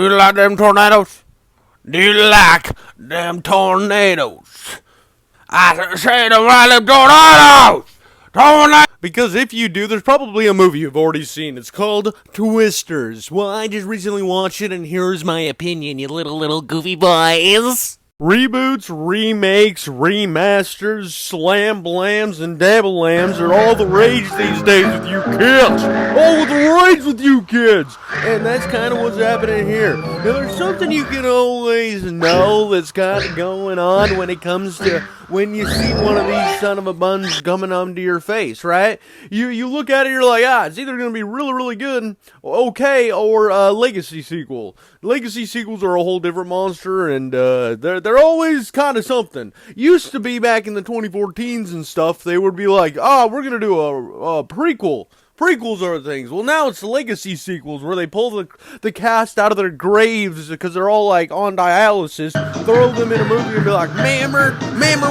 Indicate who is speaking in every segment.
Speaker 1: Do you like them tornadoes? Do you like them tornadoes? I said to like them tornadoes! Tornadoes!
Speaker 2: Because if you do, there's probably a movie you've already seen. It's called Twisters. Well, I just recently watched it, and here's my opinion, you little goofy boys. Reboots, remakes, remasters, slam blams, and dabble lambs are all the rage these days with you kids. All the rage with you kids. And that's kind of what's happening here. Now, there's something you can always know that's kind of going on when it comes to when you see one of these son of a buns coming onto your face, right? You look at it, you're like, it's either going to be really, really good, okay, or a legacy sequel. Legacy sequels are a whole different monster, and they're always kind of something. Used to be back in the 2014s and stuff, they would be like, we're going to do a prequel. Prequels are things. Well, now it's legacy sequels where they pull the cast out of their graves because they're all like on dialysis, throw them in a movie and be like, remember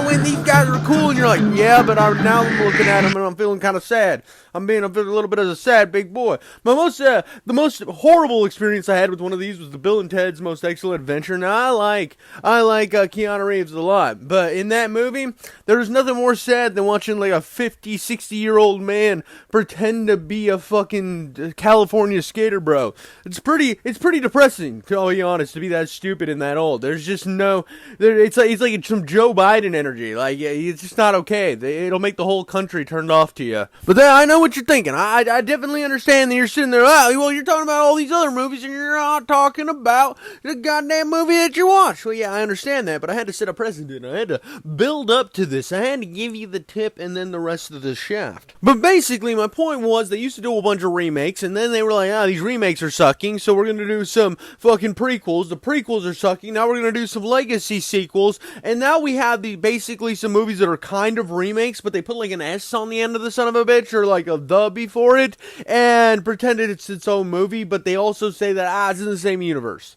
Speaker 2: when these guys were cool? And you're like, yeah, but now I'm looking at them and I'm feeling kind of sad. I'm being a little bit of a sad big boy. The most horrible experience I had with one of these was the Bill and Ted's Most Excellent Adventure. Now I like Keanu Reeves a lot, but in that movie, there's nothing more sad than watching like a 50, 60-year-old man pretend to be a fucking California skater, bro. It's pretty depressing, to be honest, to be that stupid and that old. There's just it's like some Joe Biden energy. Like, it's just not okay. It'll make the whole country turned off to you. But then I know what you're thinking. I definitely understand that you're sitting there, well, you're talking about all these other movies and you're not talking about the goddamn movie that you watched. Well, yeah, I understand that, but I had to set a precedent. I had to build up to this. I had to give you the tip and then the rest of the shaft. But basically, my point was they used to do a bunch of remakes, and then they were like, these remakes are sucking, so we're going to do some fucking prequels. The prequels are sucking. Now we're going to do some legacy sequels, and now we have basically some movies that are kind of remakes, but they put like an S on the end of the son of a bitch, or like a the before it, and pretended it's its own movie, but they also say that, it's in the same universe.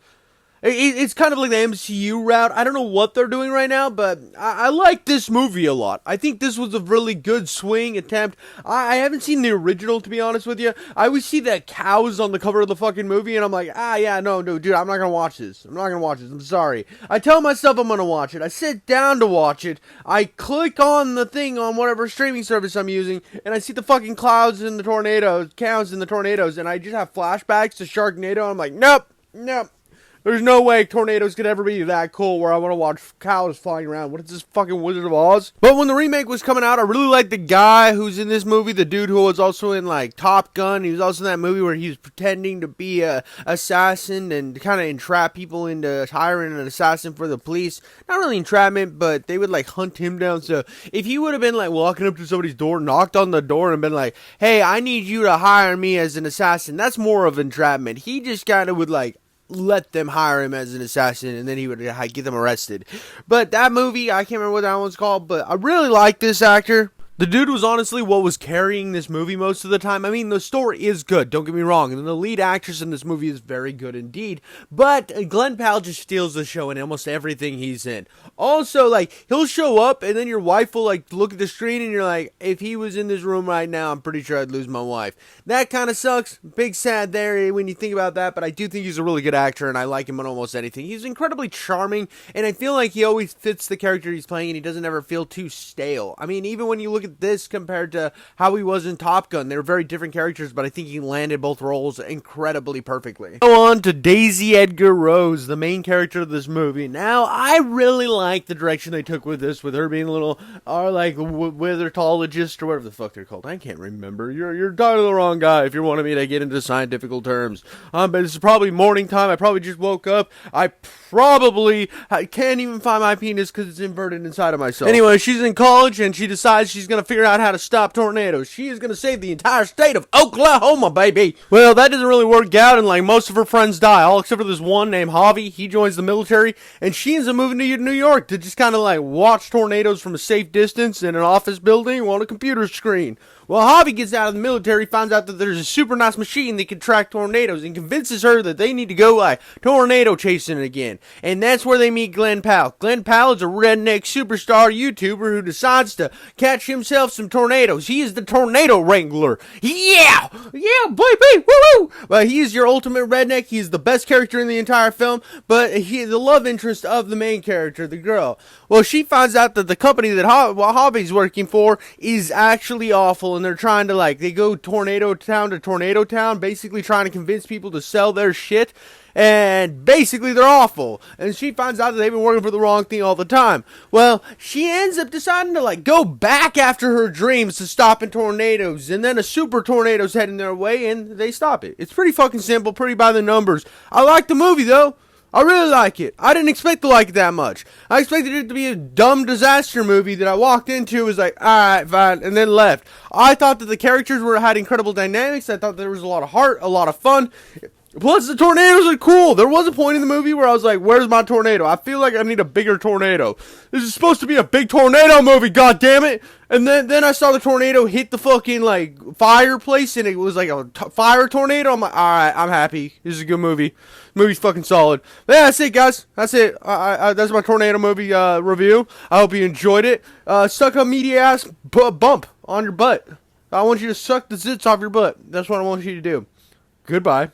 Speaker 2: It's kind of like the MCU route. I don't know what they're doing right now, but I like this movie a lot. I think this was a really good swing attempt. I haven't seen the original, to be honest with you. I always see that cows on the cover of the fucking movie, and I'm like, no, dude, I'm not gonna watch this. I'm sorry. I tell myself I'm gonna watch it. I sit down to watch it. I click on the thing on whatever streaming service I'm using, and I see the fucking cows in the tornadoes, and I just have flashbacks to Sharknado. I'm like, nope. There's no way tornadoes could ever be that cool where I want to watch cows flying around. What is this, fucking Wizard of Oz? But when the remake was coming out, I really liked the guy who's in this movie, the dude who was also in, like, Top Gun. He was also in that movie where he was pretending to be a assassin and kind of entrap people into hiring an assassin for the police. Not really entrapment, but they would, like, hunt him down. So if he would have been, like, walking up to somebody's door, knocked on the door, and been like, hey, I need you to hire me as an assassin, that's more of entrapment. He just kind of would, like, let them hire him as an assassin, and then he would get them arrested. But that movie, I can't remember what that one's called, but I really like this actor. The dude was honestly what was carrying this movie most of the time. I mean, the story is good, don't get me wrong, and the lead actress in this movie is very good indeed, but Glenn Powell just steals the show in almost everything he's in. Also, like, he'll show up, and then your wife will, like, look at the screen, and you're like, if he was in this room right now, I'm pretty sure I'd lose my wife. That kind of sucks. Big sad there when you think about that, but I do think he's a really good actor, and I like him in almost anything. He's incredibly charming, and I feel like he always fits the character he's playing, and he doesn't ever feel too stale. I mean, even when you look at this compared to how he was in Top Gun, they were very different characters, but I think he landed both roles incredibly perfectly. Go on to Daisy Edgar Rose, the main character of this movie. Now, I really like the direction they took with this, with her being a little, withertologist, or whatever the fuck they're called. I can't remember. You're talking to the wrong guy if you're wanting me to get into scientific terms. But this is probably morning time. I probably just woke up. I can't even find my penis because it's inverted inside of myself. Anyway, she's in college, and she decides she's going to figure out how to stop tornadoes. She is going to save the entire state of Oklahoma, baby. Well, that doesn't really work out, and like most of her friends die, all except for this one named Javi. He joins the military, and she ends up moving to New York to just kind of like watch tornadoes from a safe distance in an office building on a computer screen. Well, Javi gets out of the military, finds out that there's a super nice machine that can track tornadoes, and convinces her that they need to go tornado chasing again. And that's where they meet Glenn Powell. Glenn Powell is a redneck superstar YouTuber who decides to catch himself some tornadoes. He is the tornado wrangler. Yeah, baby, woo! But he is your ultimate redneck. He is the best character in the entire film, but he is the love interest of the main character, the girl. Well, she finds out that the company that Javi's working for is actually awful, and they're trying to, they go tornado town to tornado town, basically trying to convince people to sell their shit, and basically they're awful. And she finds out that they've been working for the wrong thing all the time. Well, she ends up deciding to, go back after her dreams to stopping tornadoes, and then a super tornado's heading their way, and they stop it. It's pretty fucking simple, pretty by the numbers. I like the movie, though. I really like it. I didn't expect to like it that much. I expected it to be a dumb disaster movie that I walked into, was like, alright, fine, and then left. I thought that the characters had incredible dynamics. I thought there was a lot of heart, a lot of fun. Plus, the tornadoes are cool. There was a point in the movie where I was like, where's my tornado? I feel like I need a bigger tornado. This is supposed to be a big tornado movie, goddammit! And then I saw the tornado hit the fucking, fireplace, and it was like a fire tornado. I'm like, alright, I'm happy. This is a good movie. The movie's fucking solid. But yeah, that's it, guys. That's it. That's my tornado movie, review. I hope you enjoyed it. Suck a meaty ass bump on your butt. I want you to suck the zits off your butt. That's what I want you to do. Goodbye.